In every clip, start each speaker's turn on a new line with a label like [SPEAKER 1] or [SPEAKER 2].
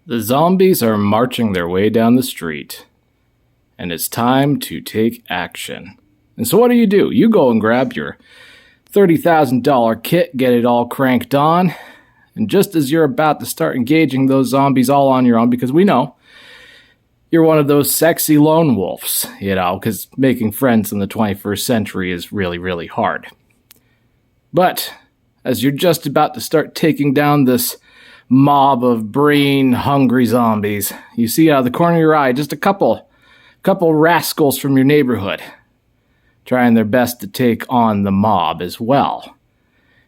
[SPEAKER 1] The zombies are marching their way down the street, and it's time to take action. And so what do? You go and grab your $30,000 kit, get it all cranked on, and just as you're about to start engaging those zombies all on your own, because we know you're one of those sexy lone wolves, because making friends in the 21st century is really, really hard. But as you're just about to start taking down this mob of brain-hungry zombies, you see out of the corner of your eye just a couple rascals from your neighborhood trying their best to take on the mob as well.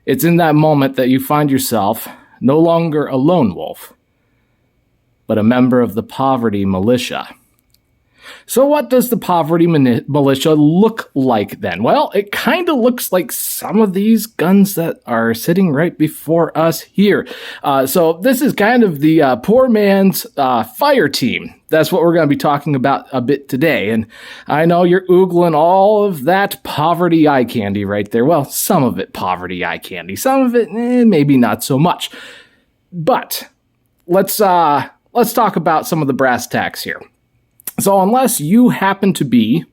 [SPEAKER 1] It's in that moment that you find yourself no longer a lone wolf, but a member of the poverty militia. So what does the poverty militia look like then? Well, it kind of looks like some of these guns that are sitting right before us here. So this is kind of the poor man's fire team. That's what we're going to be talking about a bit today. And I know you're oogling all of that poverty eye candy right there. Well, some of it poverty eye candy. Some of it, maybe not so much. But let's talk about some of the brass tacks here. So unless you happen to be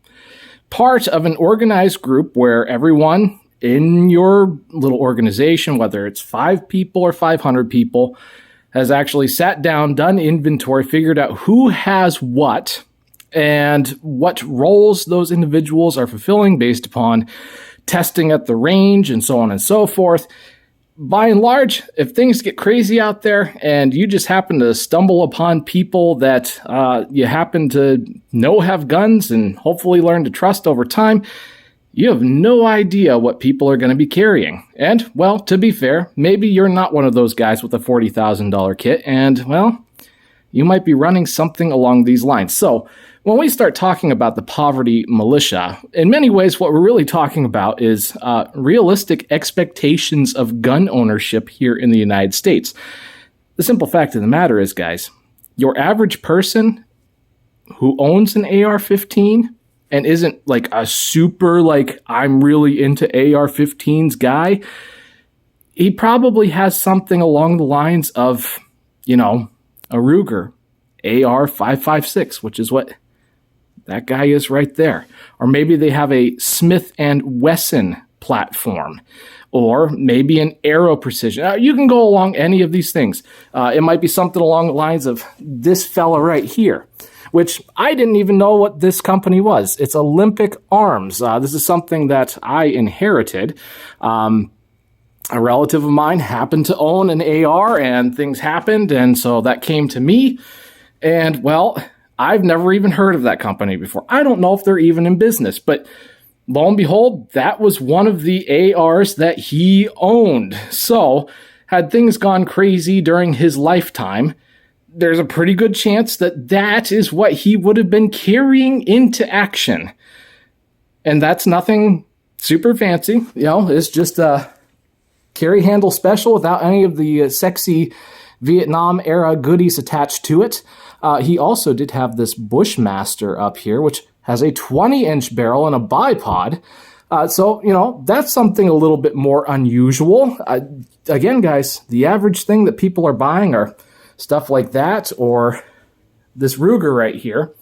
[SPEAKER 1] part of an organized group where everyone in your little organization, whether it's 5 people or 500 people, has actually sat down, done inventory, figured out who has what and what roles those individuals are fulfilling based upon testing at the range and so on and so forth. By and large, if things get crazy out there and you just happen to stumble upon people that you happen to know have guns and hopefully learn to trust over time, you have no idea what people are going to be carrying. And, well, to be fair, maybe you're not one of those guys with a $40,000 kit and, well, you might be running something along these lines. So when we start talking about the poverty militia, in many ways what we're really talking about is realistic expectations of gun ownership here in the United States. The simple fact of the matter is, guys, your average person who owns an AR-15 and isn't like a super, I'm really into AR-15s guy, he probably has something along the lines of, a Ruger AR-556, which is what that guy is right there. Or maybe they have a Smith & Wesson platform. Or maybe an Aero Precision. You can go along any of these things. It might be something along the lines of this fella right here, which I didn't even know what this company was. It's Olympic Arms. This is something that I inherited. A relative of mine happened to own an AR, and things happened, and so that came to me. And, well, I've never even heard of that company before. I don't know if they're even in business, but lo and behold, that was one of the ARs that he owned. So, had things gone crazy during his lifetime, there's a pretty good chance that that is what he would have been carrying into action. And that's nothing super fancy. It's just a carry handle special without any of the sexy Vietnam era goodies attached to it. He also did have this Bushmaster up here, which has a 20-inch barrel and a bipod. So, that's something a little bit more unusual. Again, guys, the average thing that people are buying are stuff like that or this Ruger right here.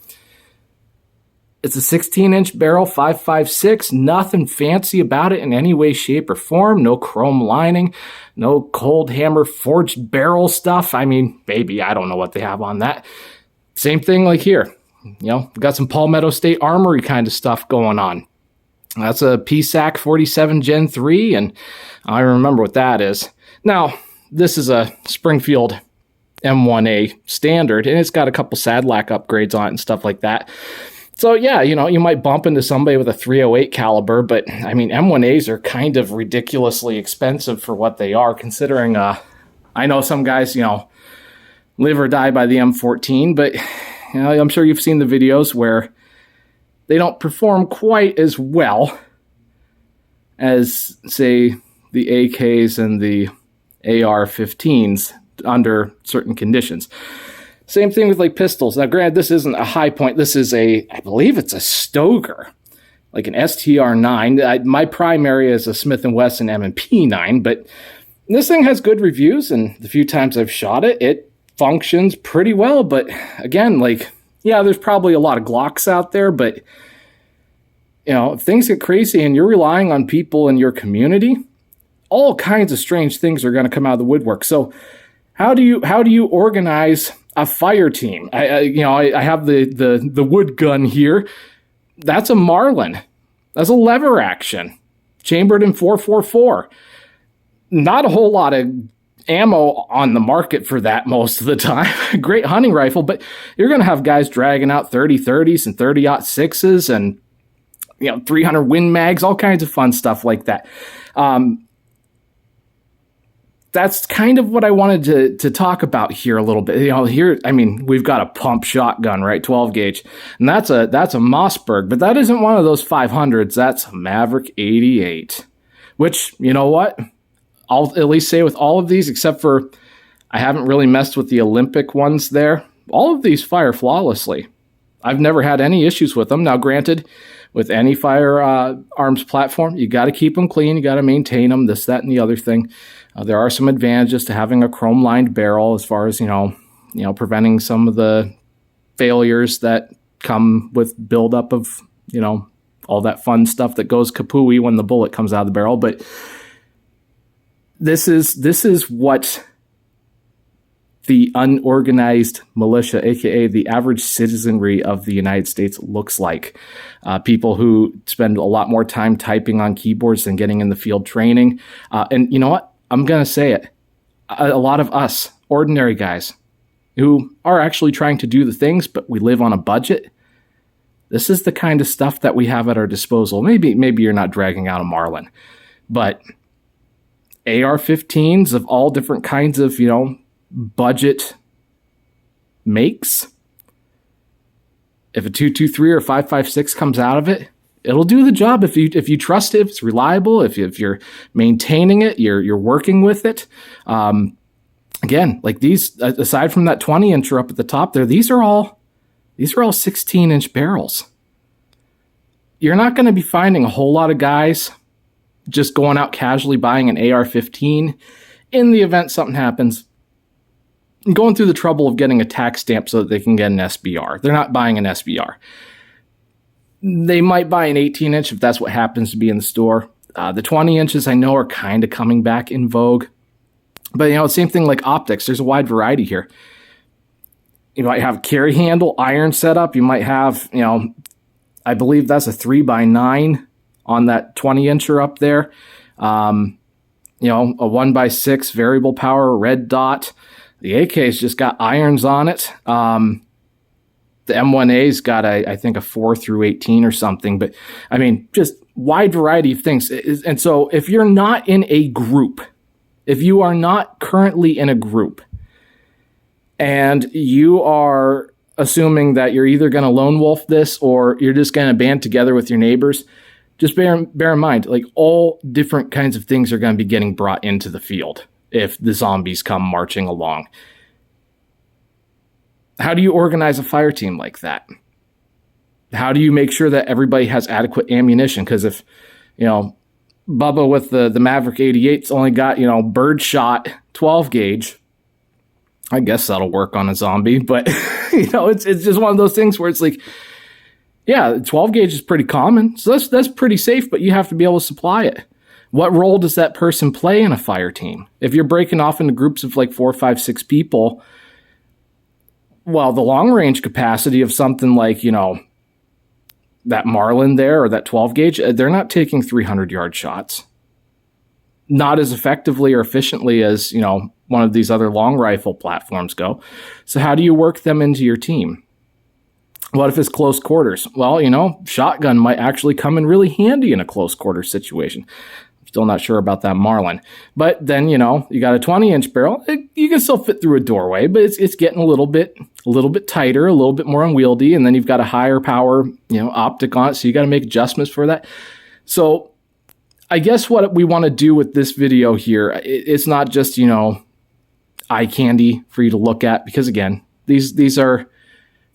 [SPEAKER 1] It's a 16-inch barrel, 5.56, nothing fancy about it in any way, shape, or form. No chrome lining, no cold hammer forged barrel stuff. I mean, maybe, I don't know what they have on that. Same thing like here. We've got some Palmetto State Armory kind of stuff going on. That's a PSAC 47 Gen 3, and I remember what that is. Now, this is a Springfield M1A standard, and it's got a couple Sadlac upgrades on it and stuff like that. So, yeah, you might bump into somebody with a 308 caliber, but, I mean, M1As are kind of ridiculously expensive for what they are, considering, I know some guys, live or die by the M14, but, I'm sure you've seen the videos where they don't perform quite as well as, say, the AKs and the AR-15s under certain conditions. Same thing with pistols. Now, granted, this isn't a high point. This is I believe it's a Stoeger, like an STR-9. My primary is a Smith & Wesson M&P 9, but this thing has good reviews, and the few times I've shot it, it functions pretty well. But again, like, yeah, there's probably a lot of Glocks out there, but if things get crazy and you're relying on people in your community, all kinds of strange things are going to come out of the woodwork. So how do you organize a fire team? I have the wood gun here. That's a Marlin. That's a lever action, chambered in 444. Not a whole lot of ammo on the market for that most of the time. Great hunting rifle, but you're going to have guys dragging out 30-30s and 30-06s and 300 Win Mags, all kinds of fun stuff like that. That's kind of what I wanted to talk about here a little bit. Here, I mean, we've got a pump shotgun, right? 12 gauge. And that's a Mossberg, but that isn't one of those 500s. That's a Maverick 88, which, you know what? I'll at least say with all of these, except for I haven't really messed with the Olympic ones there. All of these fire flawlessly. I've never had any issues with them. Now, granted, with any firearms platform, you got to keep them clean. You got to maintain them, this, that, and the other thing. There are some advantages to having a chrome-lined barrel as far as, preventing some of the failures that come with buildup of, all that fun stuff that goes kapooey when the bullet comes out of the barrel. But this is what the unorganized militia, aka the average citizenry of the United States, looks like. People who spend a lot more time typing on keyboards than getting in the field training. And you know what? I'm going to say it. A lot of us, ordinary guys, who are actually trying to do the things, but we live on a budget. This is the kind of stuff that we have at our disposal. Maybe you're not dragging out a Marlin, but AR-15s of all different kinds of, budget makes. If a 223 or 5.56 comes out of it, it'll do the job if you trust it, if it's reliable, if you're maintaining it, you're working with it. Again, like these, aside from that 20-incher up at the top there, these are all 16-inch barrels. You're not going to be finding a whole lot of guys just going out casually buying an AR-15 in the event something happens, going through the trouble of getting a tax stamp so that they can get an SBR. They're not buying an SBR. They might buy an 18-inch if that's what happens to be in the store. The 20 inches I know are kind of coming back in vogue. But, same thing like optics. There's a wide variety here. You might have carry handle, iron setup. You might have, I believe that's a 3x9 on that 20-incher up there. A 1x6 variable power red dot. The AK's just got irons on it. The M1A's got, I think, a 4 through 18 or something. But, I mean, just wide variety of things. And so if you're not in a group, if you are not currently in a group, and you are assuming that you're either going to lone wolf this or you're just going to band together with your neighbors, just bear in mind, like, all different kinds of things are going to be getting brought into the field if the zombies come marching along. How do you organize a fire team like that? How do you make sure that everybody has adequate ammunition? Because if, Bubba with the Maverick 88's only got, birdshot 12 gauge, I guess that'll work on a zombie. But, it's just one of those things where it's like, yeah, 12 gauge is pretty common. So that's pretty safe, but you have to be able to supply it. What role does that person play in a fire team? If you're breaking off into groups of like 4, 5, 6 people, well, the long range capacity of something like, that Marlin there or that 12 gauge, they're not taking 300-yard shots. Not as effectively or efficiently as, one of these other long rifle platforms go. So how do you work them into your team? What if it's close quarters? Well, shotgun might actually come in really handy in a close quarter situation. Still not sure about that Marlin. But then, you got a 20-inch barrel. You can still fit through a doorway, but it's getting a little bit tighter, a little bit more unwieldy. And then you've got a higher power, optic on it. So you got to make adjustments for that. So I guess what we want to do with this video here, it's not just, eye candy for you to look at. Because again, these are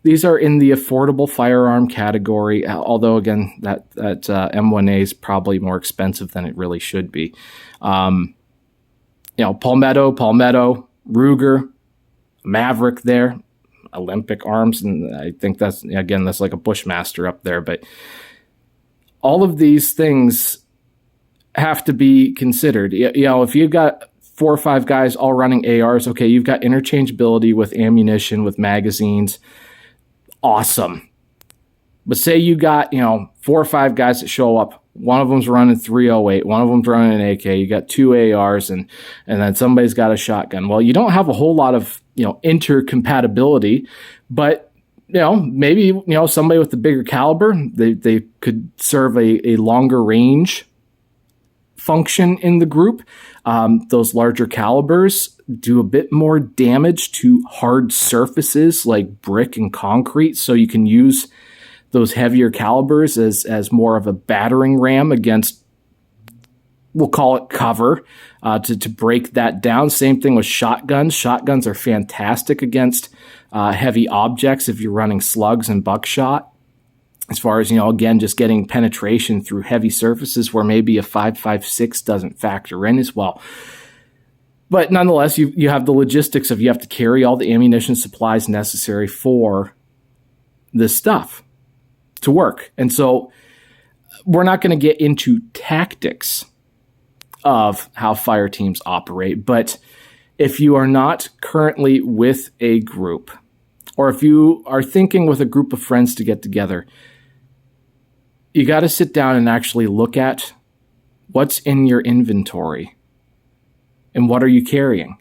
[SPEAKER 1] in the affordable firearm category, although, again, that M1A is probably more expensive than it really should be. Palmetto, Ruger, Maverick there, Olympic arms, and I think that's like a Bushmaster up there. But all of these things have to be considered. If you've got 4 or 5 guys all running ARs, okay, you've got interchangeability with ammunition, with magazines. Awesome. But say you got, 4 or 5 guys that show up. One of them's running 308. One of them's running an AK. You got 2 ARs, and then somebody's got a shotgun. Well, you don't have a whole lot of, intercompatibility, but, maybe, somebody with the bigger caliber, they could serve a longer range function in the group. Those larger calibers do a bit more damage to hard surfaces like brick and concrete, so you can use those heavier calibers as more of a battering ram against, we'll call it cover, to break that down. Same thing with shotguns. Shotguns are fantastic against heavy objects if you're running slugs and buckshot. As far as, again, just getting penetration through heavy surfaces where maybe a 5.56 doesn't factor in as well. But nonetheless, you have the logistics of you have to carry all the ammunition supplies necessary for this stuff to work. And so we're not going to get into tactics of how fire teams operate, but if you are not currently with a group, or if you are thinking with a group of friends to get together, you got to sit down and actually look at what's in your inventory and what are you carrying.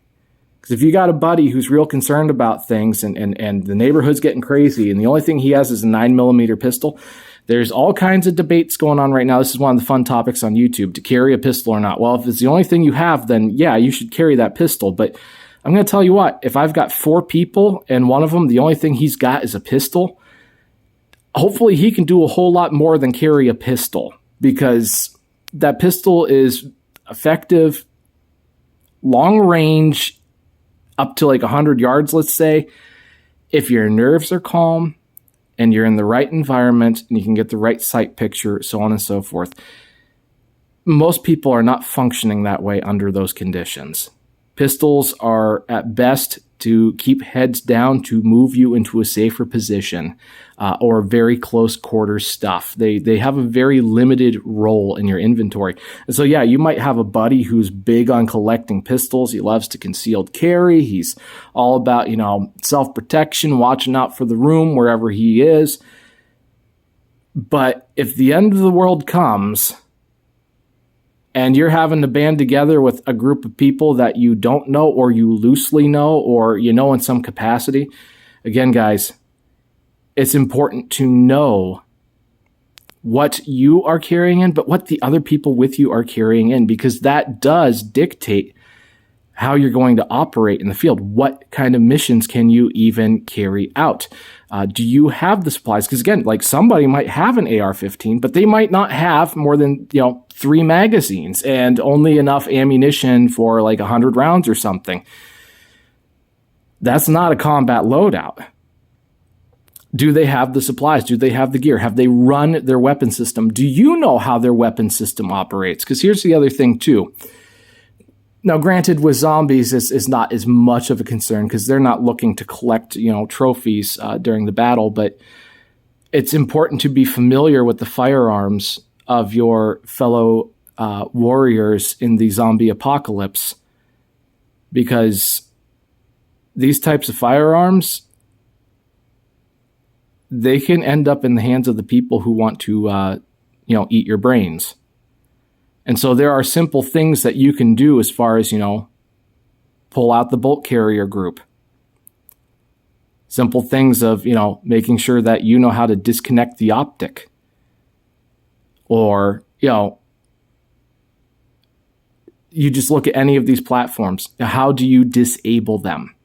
[SPEAKER 1] Because if you got a buddy who's real concerned about things and the neighborhood's getting crazy and the only thing he has is a 9mm pistol, there's all kinds of debates going on right now. This is one of the fun topics on YouTube, to carry a pistol or not. Well, if it's the only thing you have, then yeah, you should carry that pistol. But I'm going to tell you what, if I've got 4 people and one of them, the only thing he's got is a pistol, hopefully he can do a whole lot more than carry a pistol, because that pistol is effective, long range, up to like 100 yards, let's say. If your nerves are calm and you're in the right environment and you can get the right sight picture, so on and so forth. Most people are not functioning that way under those conditions. Pistols are at best to keep heads down, to move you into a safer position, or very close quarters stuff. They have a very limited role in your inventory. And so, yeah, you might have a buddy who's big on collecting pistols. He loves to concealed carry. He's all about, self-protection, watching out for the room wherever he is. But if the end of the world comes and you're having to band together with a group of people that you don't know, or you loosely know, or in some capacity, again, guys, it's important to know what you are carrying in, but what the other people with you are carrying in, because that does dictate how you're going to operate in the field. What kind of missions can you even carry out? Do you have the supplies? Because again, like somebody might have an AR-15, but they might not have more than 3 magazines and only enough ammunition for like 100 rounds or something. That's not a combat loadout. Do they have the supplies? Do they have the gear? Have they run their weapon system? Do you know how their weapon system operates? Because here's the other thing too. Now, granted, with zombies, is not as much of a concern because they're not looking to collect, trophies during the battle. But it's important to be familiar with the firearms of your fellow warriors in the zombie apocalypse, because these types of firearms, they can end up in the hands of the people who want to, eat your brains. And so there are simple things that you can do as far as, pull out the bolt carrier group. Simple things of, making sure that you know how to disconnect the optic. Or, you just look at any of these platforms. How do you disable them?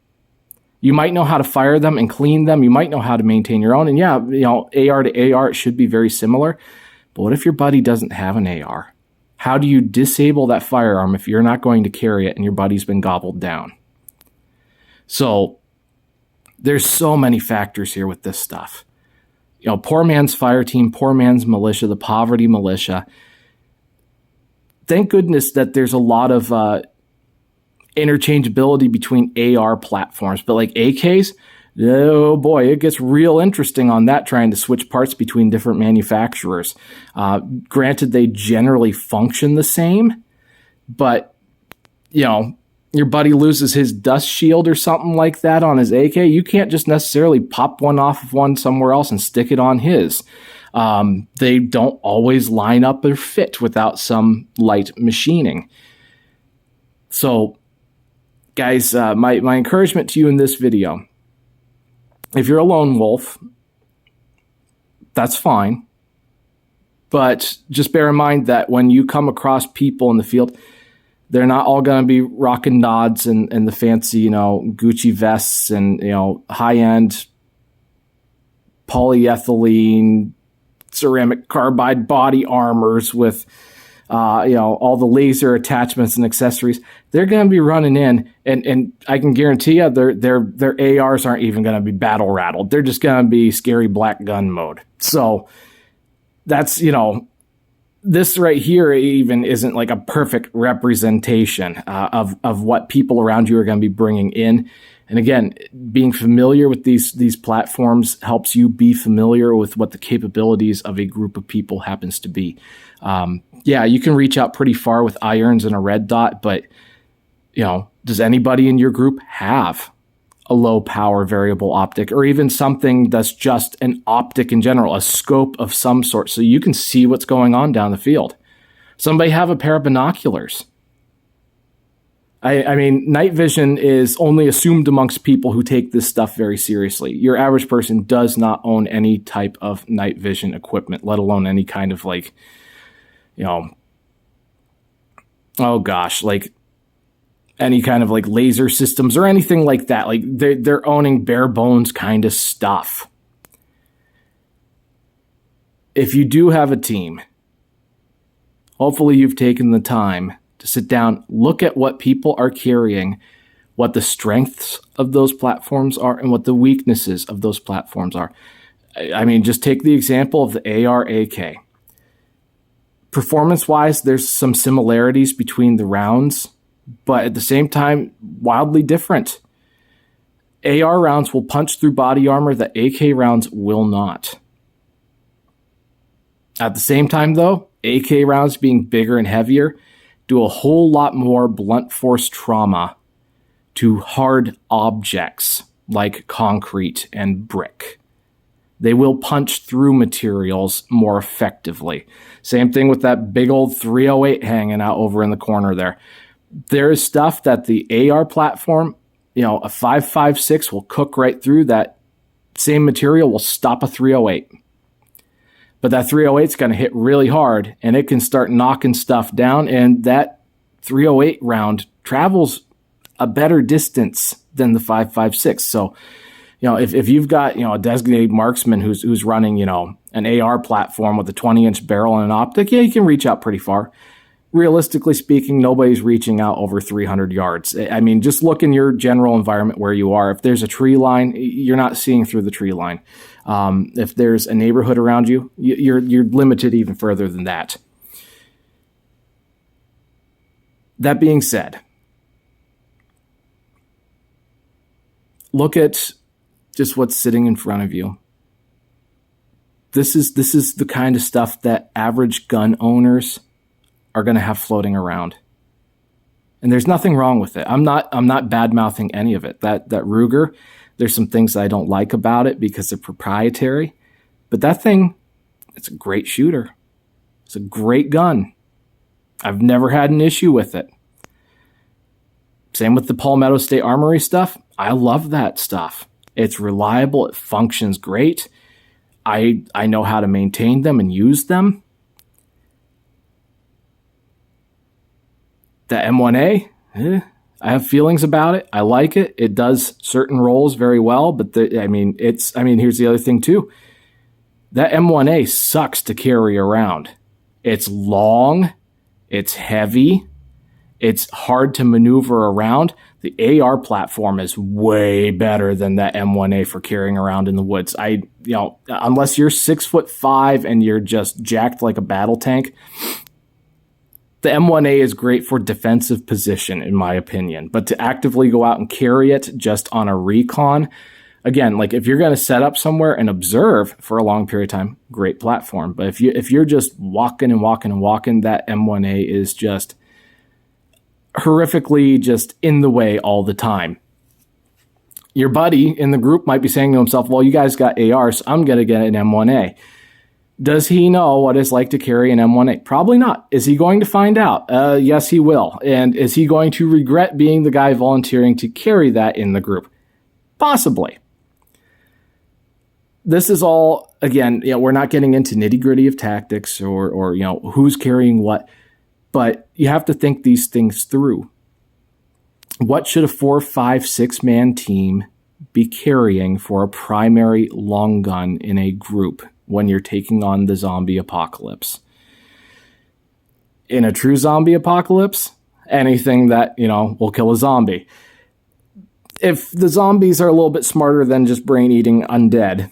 [SPEAKER 1] You might know how to fire them and clean them. You might know how to maintain your own. And yeah, AR to AR, it should be very similar. But what if your buddy doesn't have an AR? How do you disable that firearm if you're not going to carry it and your buddy's been gobbled down? So there's so many factors here with this stuff. Poor man's fire team, poor man's militia, the poverty militia. Thank goodness that there's a lot of interchangeability between AR platforms. But like AKs, oh boy, it gets real interesting on that, trying to switch parts between different manufacturers. Granted, they generally function the same, but, you know, your buddy loses his dust shield or something like that on his AK, you can't just necessarily pop one off of one somewhere else and stick it on his. They don't always line up or fit without some light machining. So, guys, my encouragement to you in this video, if you're a lone wolf, that's fine. But just bear in mind that when you come across people in the field, they're not all going to be rocking nods and the fancy, you know, Gucci vests and, you know, high-end polyethylene ceramic carbide body armors with, you know, all the laser attachments and accessories. They're going to be running in, and I can guarantee you their ARs aren't even going to be battle rattled. They're just going to be scary black gun mode. So that's, you know, this right here even isn't like a perfect representation of what people around you are going to be bringing in. And again, being familiar with these platforms helps you be familiar with what the capabilities of a group of people happens to be. Yeah, you can reach out pretty far with irons and a red dot, but, you know, does anybody in your group have a low power variable optic, or even something that's just an optic in general, a scope of some sort, so you can see what's going on down the field? Somebody have a pair of binoculars. I mean, night vision is only assumed amongst people who take this stuff very seriously. Your average person does not own any type of night vision equipment, let alone any kind of, like, you know, oh gosh, like any kind of like laser systems or anything like that. Like they're owning bare bones kind of stuff. If you do have a team, hopefully you've taken the time to sit down, look at what people are carrying, what the strengths of those platforms are, and what the weaknesses of those platforms are. I mean, just take the example of the AR-AK. Performance-wise, there's some similarities between the rounds, but at the same time, wildly different. AR rounds will punch through body armor that AK rounds will not. At the same time, though, AK rounds, being bigger and heavier, do a whole lot more blunt force trauma to hard objects like concrete and brick. They will punch through materials more effectively. Same thing with that big old 308 hanging out over in the corner there. There is stuff that the AR platform, you know, a 5.56 will cook right through. That same material will stop a 308. But that 308 is going to hit really hard, and it can start knocking stuff down, and that 308 round travels a better distance than the 5.56. So, you know, if you've got, you know, a designated marksman who's running, you know, an AR platform with a 20-inch barrel and an optic, yeah, you can reach out pretty far. Realistically speaking, nobody's reaching out over 300 yards. I mean, just look in your general environment where you are. If there's a tree line, you're not seeing through the tree line. If there's a neighborhood around you, you're limited even further than that. That being said, look at just what's sitting in front of you. This is the kind of stuff that average gun owners are going to have floating around. And there's nothing wrong with it. I'm not bad-mouthing any of it. That Ruger, there's some things that I don't like about it because they're proprietary. But that thing, it's a great shooter. It's a great gun. I've never had an issue with it. Same with the Palmetto State Armory stuff. I love that stuff. It's reliable. It functions great. I know how to maintain them and use them. The M1A, I have feelings about it. I like it. It does certain roles very well, but here's the other thing too. That M1A sucks to carry around. It's long, it's heavy, it's hard to maneuver around. The AR platform is way better than that M1A for carrying around in the woods. Unless you're 6'5" and you're just jacked like a battle tank, The M1A is great for defensive position, in my opinion, but to actively go out and carry it just on a recon, again, like if you're going to set up somewhere and observe for a long period of time, great platform. But if you're just walking and walking and walking, that M1A is just horrifically just in the way all the time. Your buddy in the group might be saying to himself, well, you guys got ARs, I'm going to get an M1A. Does he know what it's like to carry an M1A? Probably not. Is he going to find out? Yes, he will. And is he going to regret being the guy volunteering to carry that in the group? Possibly. This is all, again, we're not getting into nitty-gritty of tactics or who's carrying what, but you have to think these things through. What should a 4, 5, 6-man team be carrying for a primary long gun in a group when you're taking on the zombie apocalypse? In a true zombie apocalypse, anything that, will kill a zombie. If the zombies are a little bit smarter than just brain-eating undead,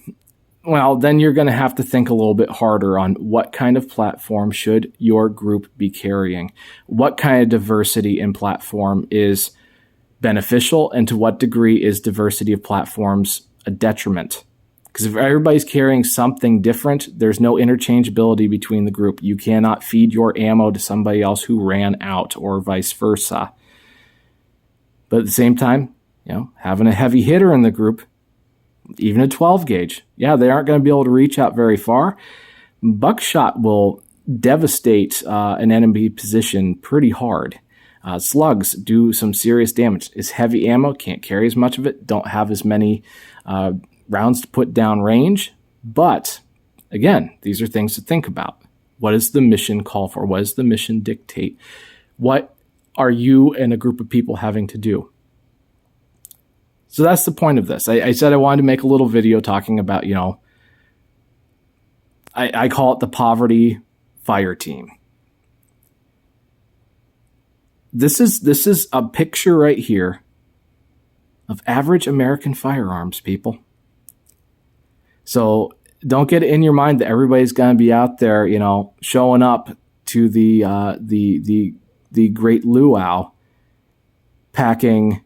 [SPEAKER 1] well, then you're going to have to think a little bit harder on what kind of platform should your group be carrying. What kind of diversity in platform is beneficial, and to what degree is diversity of platforms a detriment? Because if everybody's carrying something different, there's no interchangeability between the group. You cannot feed your ammo to somebody else who ran out or vice versa. But at the same time, having a heavy hitter in the group, even a 12 gauge, they aren't going to be able to reach out very far. Buckshot will devastate an enemy position pretty hard. Slugs do some serious damage. Is heavy ammo, can't carry as much of it, don't have as many rounds to put down range. But again, these are things to think about. What does the mission call for? What does the mission dictate? What are you and a group of people having to do? So that's the point of this. I said I wanted to make a little video talking about, I call it the poverty fire team. This is a picture right here of average American firearms, people. So don't get it in your mind that everybody's going to be out there, showing up to the Great Luau, packing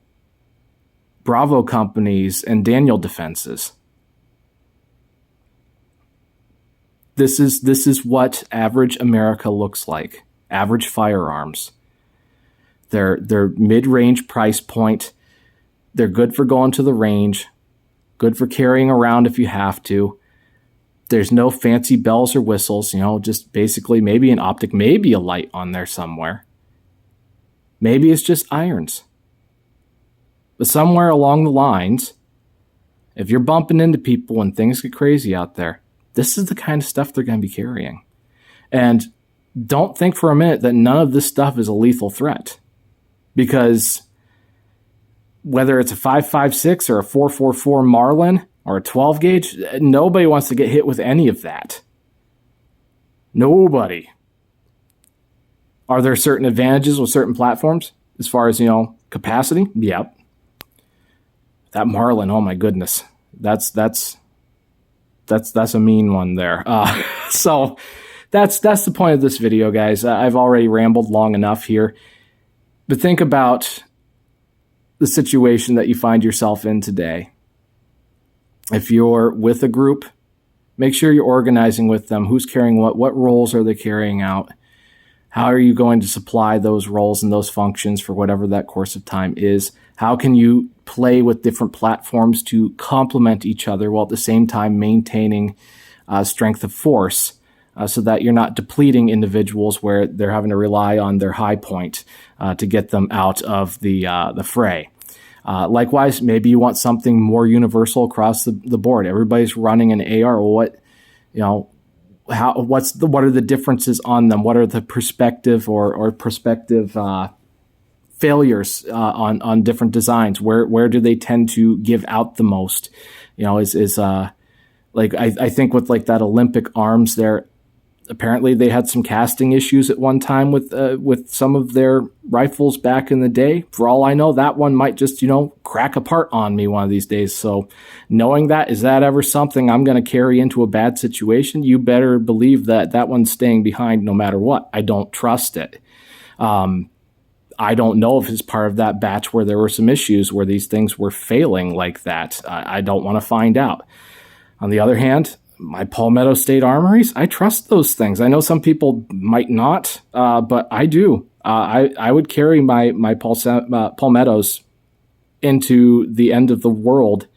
[SPEAKER 1] Bravo companies and Daniel defenses. This is what average America looks like. Average firearms. They're mid-range price point. They're good for going to the range. Good for carrying around if you have to. There's no fancy bells or whistles, just basically maybe an optic, maybe a light on there somewhere. Maybe it's just irons. But somewhere along the lines, if you're bumping into people and things get crazy out there, this is the kind of stuff they're going to be carrying. And don't think for a minute that none of this stuff is a lethal threat. Because whether it's a 5.56 or a 4.44 Marlin or a 12 gauge, nobody wants to get hit with any of that. Nobody. Are there certain advantages with certain platforms as far as, capacity? Yep. That Marlin, oh my goodness. That's a mean one there. So that's the point of this video, guys. I've already rambled long enough here. But think about the situation that you find yourself in today. If you're with a group, make sure you're organizing with them. Who's carrying what roles are they carrying out? How are you going to supply those roles and those functions for whatever that course of time is? How can you play with different platforms to complement each other while at the same time maintaining strength of force so that you're not depleting individuals where they're having to rely on their high point to get them out of the fray. Likewise, maybe you want something more universal across the board. Everybody's running an AR. What are the differences on them? What are the perspective or prospective failures on different designs? Where do they tend to give out the most? I think with like that Olympic arms there, apparently they had some casting issues at one time with some of their rifles back in the day. For all I know, that one might just, crack apart on me one of these days. So knowing that, is that ever something I'm going to carry into a bad situation? You better believe that one's staying behind no matter what. I don't trust it. I don't know if it's part of that batch where there were some issues where these things were failing like that. I don't want to find out. On the other hand, my Palmetto State Armories, I trust those things. I know some people might not, but I do. I would carry my Palmettos into the end of the world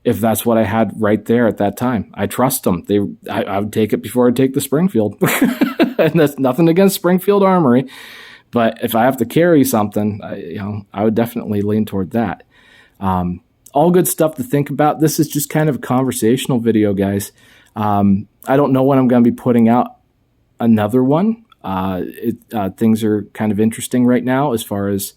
[SPEAKER 1] if that's what I had right there at that time. I trust them. I would take it before I'd take the Springfield. And that's nothing against Springfield Armory. But if I have to carry something, I would definitely lean toward that. All good stuff to think about. This is just kind of a conversational video, guys. I don't know when I'm going to be putting out another one. Things are kind of interesting right now as far as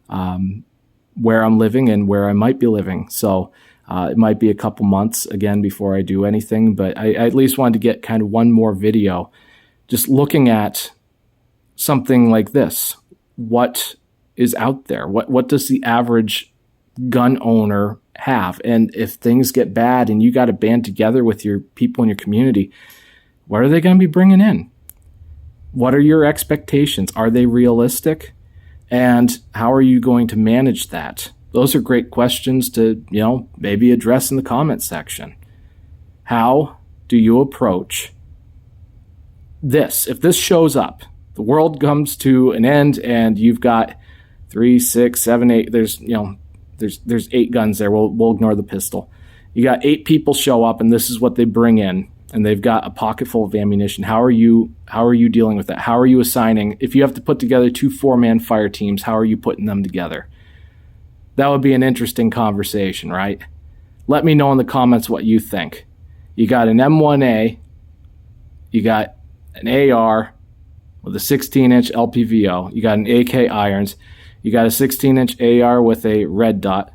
[SPEAKER 1] where I'm living and where I might be living. So it might be a couple months again before I do anything. But I at least wanted to get kind of one more video just looking at something like this. What is out there? What does the average gun owner have? And if things get bad and you got to band together with your people in your community, what are they going to be bringing in? What are your expectations? Are they realistic? And how are you going to manage that? Those are great questions to, maybe address in the comment section. How do you approach this? If this shows up, the world comes to an end and you've got 3, 6, 7, 8, there's 8 guns there. We'll ignore the pistol. You got 8 people show up and this is what they bring in, and they've got a pocket full of ammunition. How are you dealing with that? How are you assigning? If you have to put together 2 4-man fire teams, how are you putting them together? That would be an interesting conversation, right? Let me know in the comments what you think. You got an M1A, you got an AR with a 16-inch LPVO, you got an AK irons, you got a 16-inch AR with a red dot,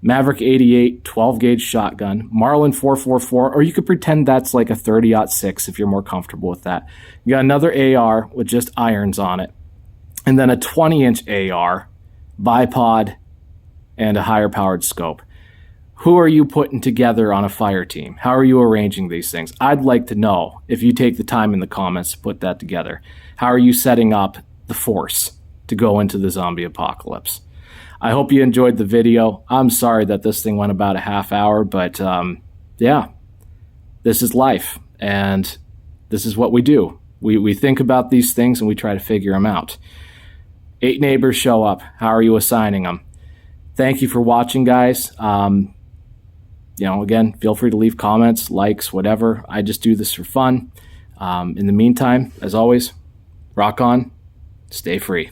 [SPEAKER 1] Maverick 88 12-gauge shotgun, Marlin 444, or you could pretend that's like a 30-06 if you're more comfortable with that. You got another AR with just irons on it, and then a 20-inch AR, bipod, and a higher-powered scope. Who are you putting together on a fire team? How are you arranging these things? I'd like to know if you take the time in the comments to put that together. How are you setting up the force to go into the zombie apocalypse? I hope you enjoyed the video. I'm sorry that this thing went about a half hour, but yeah, this is life, and this is what we do. We think about these things and we try to figure them out. 8 neighbors show up. How are you assigning them? Thank you for watching, guys. Again, feel free to leave comments, likes, whatever. I just do this for fun. In the meantime, as always, rock on, stay free.